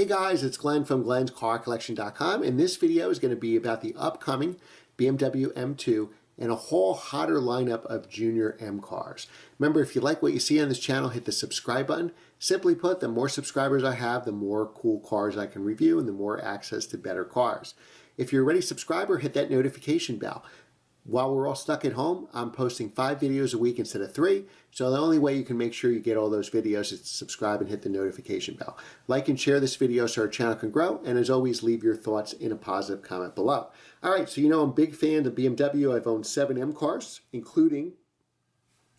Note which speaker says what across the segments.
Speaker 1: guys, it's Glenn from glenscarcollection.com, and this video is going to be about the upcoming BMW M2 and a whole hotter lineup of junior M cars. Remember, if you like what you see on this channel, hit the subscribe button. Simply put, the more subscribers I have, the more cool cars I can review and the more access to better cars. If you're already a subscriber, hit that notification bell. While we're all stuck at home, I'm posting 5 videos a week instead of 3. So the only way you can make sure you get all those videos is to subscribe and hit the notification bell. Like and share this video so our channel can grow. And as always, leave your thoughts in a positive comment below. All right, so you know I'm a big fan of BMW. I've owned 7 M cars, including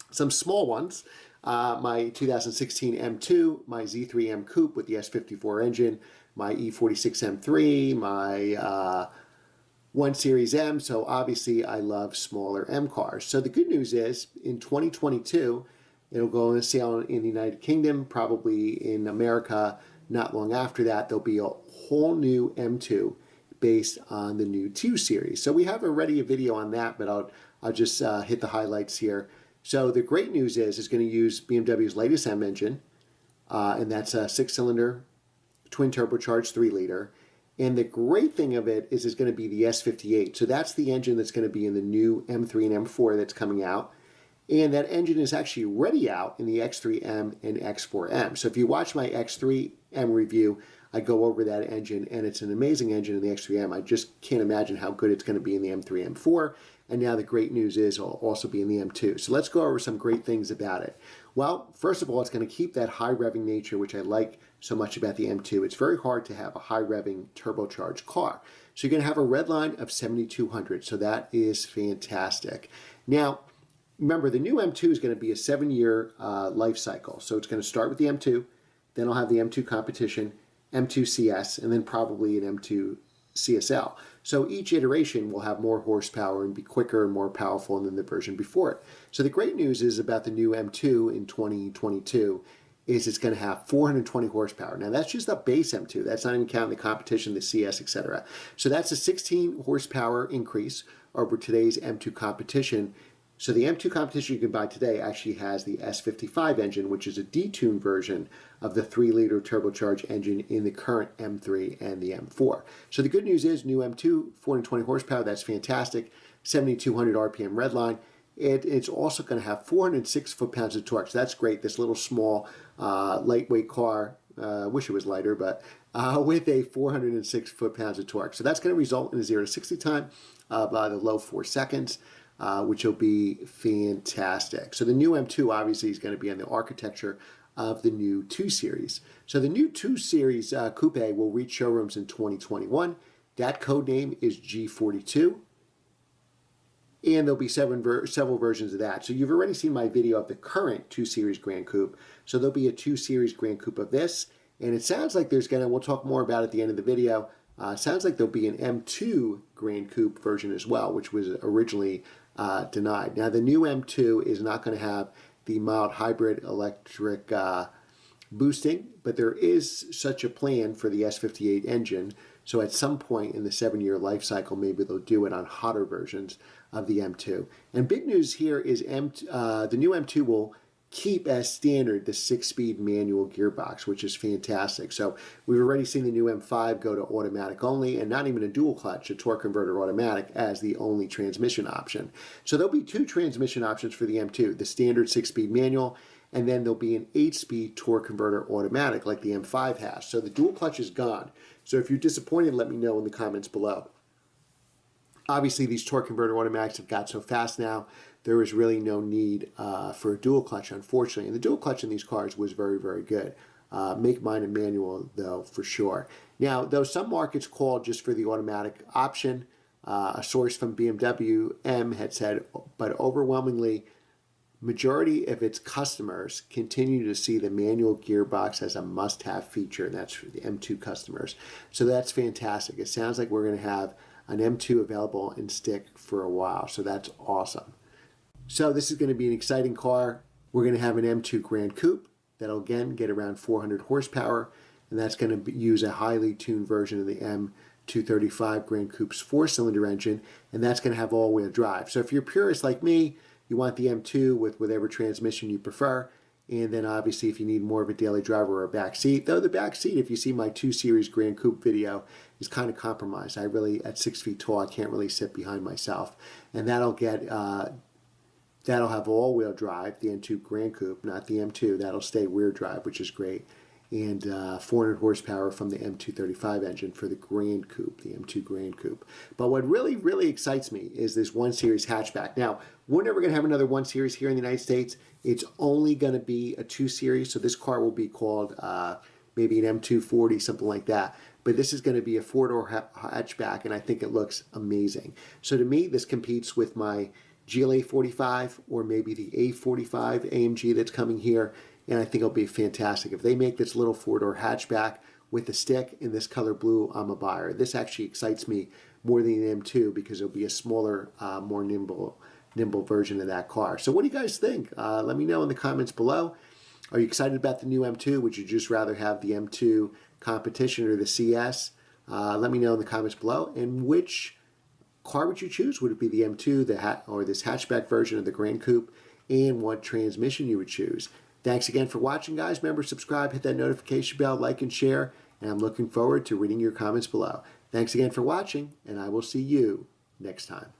Speaker 1: some small ones. My 2016 M2, my Z3 M Coupe with the S54 engine, my E46 M3, my 1 Series M, so obviously I love smaller M cars. So the good news is in 2022, it'll go on sale in the United Kingdom, probably in America not long after that. There'll be a whole new M2 based on the new 2 Series. So we have already a video on that, but I'll just hit the highlights here. So the great news is it's going to use BMW's latest M engine, and that's a 6-cylinder, twin turbocharged 3-liter. And the great thing of it is it's going to be the S58. So that's the engine that's going to be in the new M3 and M4 that's coming out. And that engine is actually already out in the X3M and X4M. So if you watch my X3M review, I go over that engine, and it's an amazing engine in the X3M. I just can't imagine how good it's going to be in the M3, M4. And now the great news is it'll also be in the M2. So let's go over some great things about it. Well, first of all, it's going to keep that high revving nature, which I like so much about the M2. It's very hard to have a high revving turbocharged car. So you're going to have a Redline of 7,200. So that is fantastic. Now, remember, the new M2 is going to be a 7-year life cycle. So it's going to start with the M2, then I'll have the M2 Competition, M2 CS, and then probably an M2 CSL. So each iteration will have more horsepower and be quicker and more powerful than the version before it. So the great news is about the new M2 in 2022 is it's going to have 420 horsepower. Now that's just the base M2. That's not even counting the competition, the CS, etc. So that's a 16 horsepower increase over today's M2 Competition. So the M2 Competition you can buy today actually has the S55 engine, which is a detuned version of the 3-liter turbocharged engine in the current M3 and the M4. So the good news is new M2, 420 horsepower, that's fantastic, 7,200 RPM Redline. It's also going to have 406 foot-pounds of torque. So that's great. This little small, lightweight car, I wish it was lighter, but with a 406 foot-pounds of torque. So that's going to result in a 0 to 60 time by the low 4 seconds. Which will be fantastic. So the new M2 obviously is going to be on the architecture of the new 2 Series. So the new 2 Series Coupe will reach showrooms in 2021. That code name is G42. And there'll be several versions of that. So you've already seen my video of the current 2 Series Grand Coupe. So there'll be a 2 Series Grand Coupe of this. And it sounds like there's going to, we'll talk more about it at the end of the video, sounds like there'll be an M2 Grand Coupe version as well, which was originally denied. Now, the new M2 is not going to have the mild hybrid electric boosting, but there is such a plan for the S58 engine. So at some point in the 7-year life cycle, maybe they'll do it on hotter versions of the M2. And big news here is the new M2 will keep as standard the 6-speed manual gearbox, which is fantastic. So we've already seen the new M5 go to automatic only, and not even a dual clutch, a torque converter automatic as the only transmission option. So there'll be 2 transmission options for the M2, the standard 6-speed manual, and then there'll be an 8-speed torque converter automatic like the M5 has. So the dual clutch is gone. So if you're disappointed, let me know in the comments below. Obviously, these torque converter automatics have got so fast now, there is really no need for a dual clutch, unfortunately. And the dual clutch in these cars was very, very good. Make mine a manual, though, for sure. Now, though some markets call just for the automatic option, a source from BMW M had said, but overwhelmingly, majority of its customers continue to see the manual gearbox as a must-have feature, and that's for the M2 customers. So that's fantastic. It sounds like we're going to have an M2 available in stick for a while, so that's awesome. So this is going to be an exciting car. We're going to have an M2 Grand Coupe that'll again get around 400 horsepower, and that's going to use a highly tuned version of the M235 Grand Coupe's 4-cylinder engine, and that's going to have all-wheel drive. So if you're a purist like me, you want the M2 with whatever transmission you prefer, And then obviously if you need more of a daily driver or a back seat, though the back seat, if you see my 2 Series Grand Coupe video, is kind of compromised. I really, at 6 feet tall, I can't really sit behind myself. And that'll have all-wheel drive, the M2 Grand Coupe, not the M2. That'll stay rear drive, which is great. And 400 horsepower from the M235 engine for the Grand Coupe, the M2 Grand Coupe. But what really, really excites me is this 1 Series hatchback. Now, we're never going to have another 1 Series here in the United States. It's only going to be a 2 Series, so this car will be called maybe an M240, something like that. But this is going to be a 4-door hatchback, and I think it looks amazing. So to me, this competes with my GLA 45 or maybe the A45 AMG that's coming here, and I think it'll be fantastic. If they make this little 4-door hatchback with the stick in this color blue, I'm a buyer. This actually excites me more than the M2 because it'll be a smaller, more nimble version of that car. So what do you guys think? Let me know in the comments below. Are you excited about the new M2? Would you just rather have the M2 competition or the CS? Let me know in the comments below. And which car would you choose? Would it be the M2 or this hatchback version of the Grand Coupe? And what transmission you would choose? Thanks again for watching, guys. Remember, subscribe, hit that notification bell, like and share. And I'm looking forward to reading your comments below. Thanks again for watching, and I will see you next time.